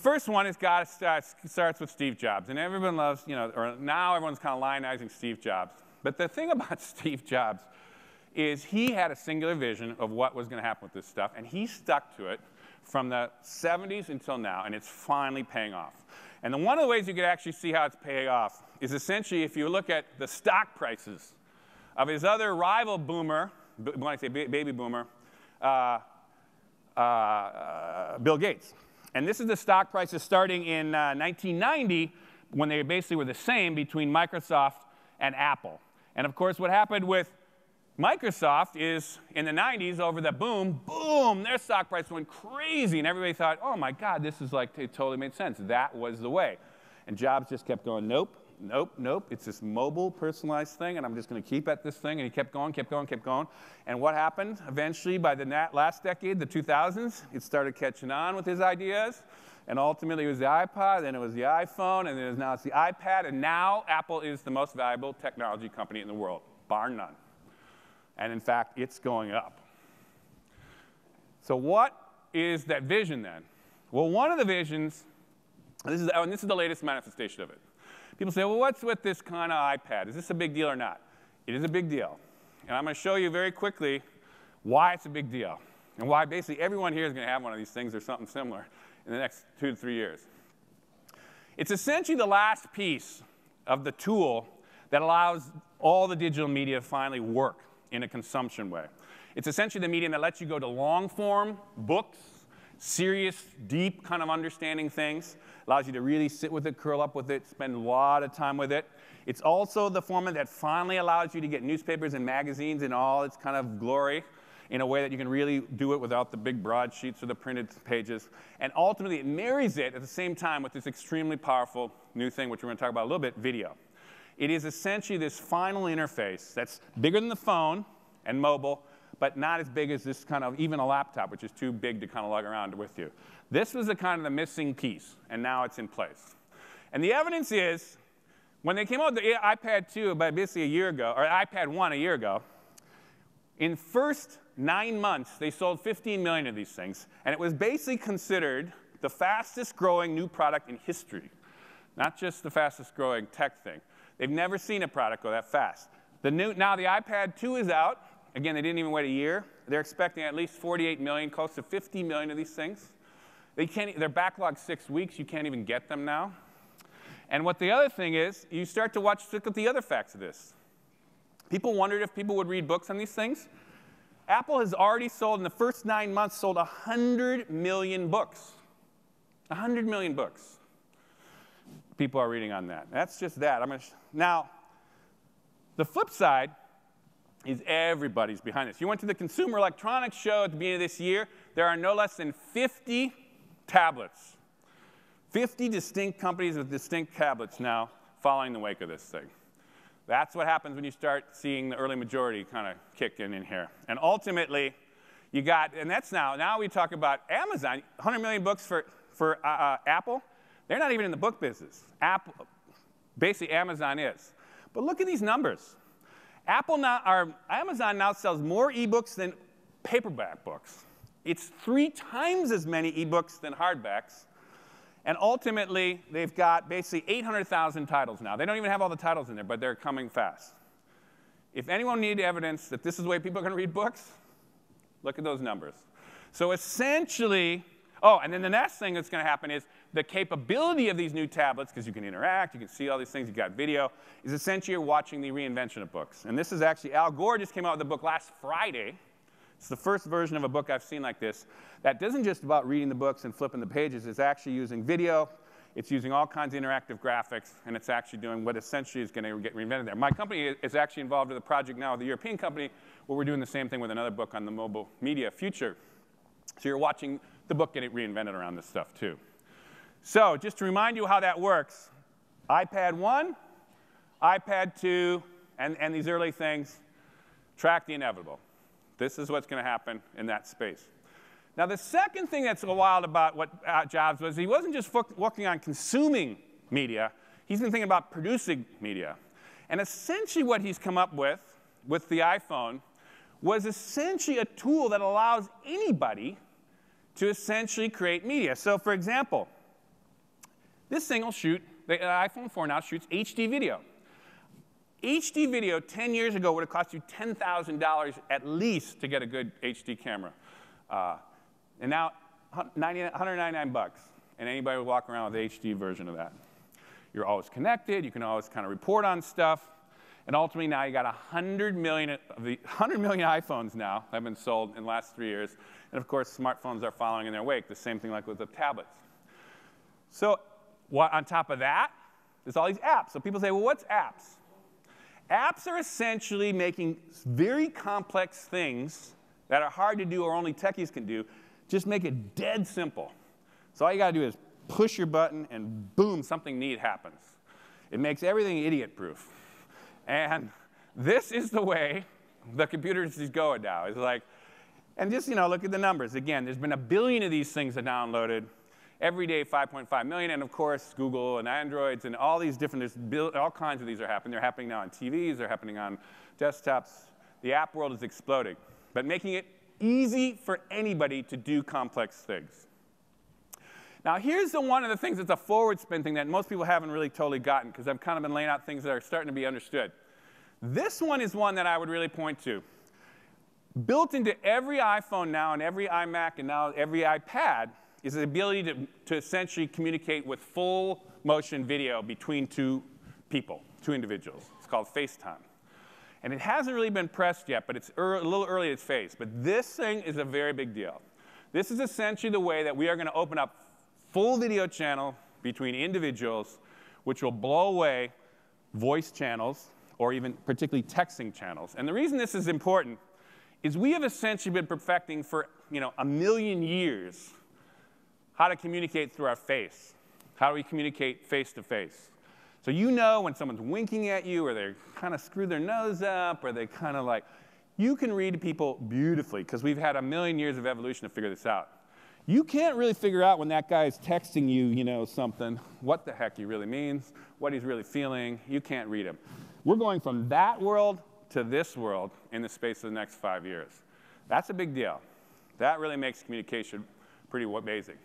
first one starts with Steve Jobs. And everyone loves, or now everyone's kind of lionizing Steve Jobs. But the thing about Steve Jobs is he had a singular vision of what was going to happen with this stuff, and he stuck to it from the 70s until now, and it's finally paying off. And then one of the ways you could actually see how it's paying off is essentially if you look at the stock prices of his other rival boomer, when I say baby boomer, Bill Gates. And this is the stock prices starting in 1990, when they basically were the same between Microsoft and Apple. And of course, what happened with Microsoft is in the 90s, over the boom, their stock price went crazy. And everybody thought, oh my God, this is like, it totally made sense. That was the way. And Jobs just kept going, nope, nope, nope. It's this mobile, personalized thing, and I'm just going to keep at this thing. And he kept going, kept going, kept going. And what happened? Eventually, by the last decade, the 2000s, it started catching on with his ideas. And ultimately, it was the iPod, then it was the iPhone, and then now it's the iPad. And now Apple is the most valuable technology company in the world, bar none. And in fact, it's going up. So what is that vision then? Well, one of the visions, this is the latest manifestation of it. People say, well, what's with this kind of iPad? Is this a big deal or not? It is a big deal. And I'm going to show you very quickly why it's a big deal, and why basically everyone here is going to have one of these things or something similar in the next 2 to 3 years. It's essentially the last piece of the tool that allows all the digital media to finally work in a consumption way. It's essentially the medium that lets you go to long-form books, serious, deep kind of understanding things, allows you to really sit with it, curl up with it, spend a lot of time with it. It's also the format that finally allows you to get newspapers and magazines in all its kind of glory in a way that you can really do it without the big broadsheets or the printed pages. And ultimately, it marries it at the same time with this extremely powerful new thing, which we're going to talk about a little bit, video. It is essentially this final interface that's bigger than the phone and mobile, but not as big as this kind of, even a laptop, which is too big to kind of lug around with you. This was the kind of the missing piece, and now it's in place. And the evidence is, when they came out with the iPad 2 about basically a year ago, or iPad 1 a year ago, in the first 9 months, they sold 15 million of these things, and it was basically considered the fastest growing new product in history, not just the fastest growing tech thing. They've never seen a product go that fast. Now the iPad 2 is out. Again, they didn't even wait a year. They're expecting at least 48 million, close to 50 million of these things. They're backlogged 6 weeks. You can't even get them now. And what the other thing is, you start to look at the other facts of this. People wondered if people would read books on these things. Apple has already sold, in the first 9 months, sold 100 million books. 100 million books. People are reading on that. That's just that. Now, the flip side is everybody's behind this. You went to the Consumer Electronics Show at the beginning of this year. There are no less than 50 tablets. 50 distinct companies with distinct tablets now following the wake of this thing. That's what happens when you start seeing the early majority kind of kick in here. And ultimately, you got, and that's now we talk about Amazon, 100 million books for Apple. They're not even in the book business. Basically, Amazon is. But look at these numbers. Amazon now sells more ebooks than paperback books. It's 3 times as many ebooks than hardbacks. And ultimately, they've got basically 800,000 titles now. They don't even have all the titles in there, but they're coming fast. If anyone needed evidence that this is the way people are going to read books, look at those numbers. So essentially, and then the next thing that's going to happen is the capability of these new tablets, because you can interact, you can see all these things, you've got video, is essentially you're watching the reinvention of books. And this is actually, Al Gore just came out with a book last Friday. It's the first version of a book I've seen like this that isn't just about reading the books and flipping the pages. It's actually using video. It's using all kinds of interactive graphics, and it's actually doing what essentially is going to get reinvented there. My company is actually involved with a project now with a European company where we're doing the same thing with another book on the mobile media future. So you're watching the book getting reinvented around this stuff, too. So just to remind you how that works, iPad 1, iPad 2, and these early things track the inevitable. This is what's going to happen in that space. Now, the second thing that's so wild about what Jobs was, he wasn't just working on consuming media. He's been thinking about producing media. And essentially what he's come up with the iPhone, was essentially a tool that allows anybody to essentially create media. So for example, This thing will shoot, the iPhone 4 now shoots HD video. HD video 10 years ago would have cost you $10,000 at least to get a good HD camera. And now, $199, and anybody will walk around with an HD version of that. You're always connected. You can always kind of report on stuff. And ultimately, now you got 100 million iPhones now that have been sold in the last 3 years. And of course, smartphones are following in their wake. The same thing like with the tablets. So on top of that, there's all these apps. So people say, well, what's apps? Apps are essentially making very complex things that are hard to do or only techies can do, just make it dead simple. So all you got to do is push your button, and boom, something neat happens. It makes everything idiot-proof. And this is the way the computer is going now. It's like, and just, look at the numbers. Again, there's been 1 billion of these things that are downloaded. Every day, 5.5 million, and of course, Google and Androids and all these different, all kinds of these are happening. They're happening now on TVs, they're happening on desktops. The app world is exploding, but making it easy for anybody to do complex things. Now, here's one of the things that's a forward spin thing that most people haven't really totally gotten, because I've kind of been laying out things that are starting to be understood. This one is one that I would really point to. Built into every iPhone now and every iMac and now every iPad is the ability to essentially communicate with full motion video between two people, two individuals. It's called FaceTime. And it hasn't really been pressed yet, but it's a little early in its phase. But this thing is a very big deal. This is essentially the way that we are going to open up full video channel between individuals, which will blow away voice channels or even particularly texting channels. And the reason this is important is we have essentially been perfecting for 1 million years how to communicate through our face. How do we communicate face to face? So when someone's winking at you, or they kind of screw their nose up, or they kind of like, you can read people beautifully, because we've had 1 million years of evolution to figure this out. You can't really figure out when that guy's texting you, something, what the heck he really means, what he's really feeling. You can't read him. We're going from that world to this world in the space of the next 5 years. That's a big deal. That really makes communication pretty amazing.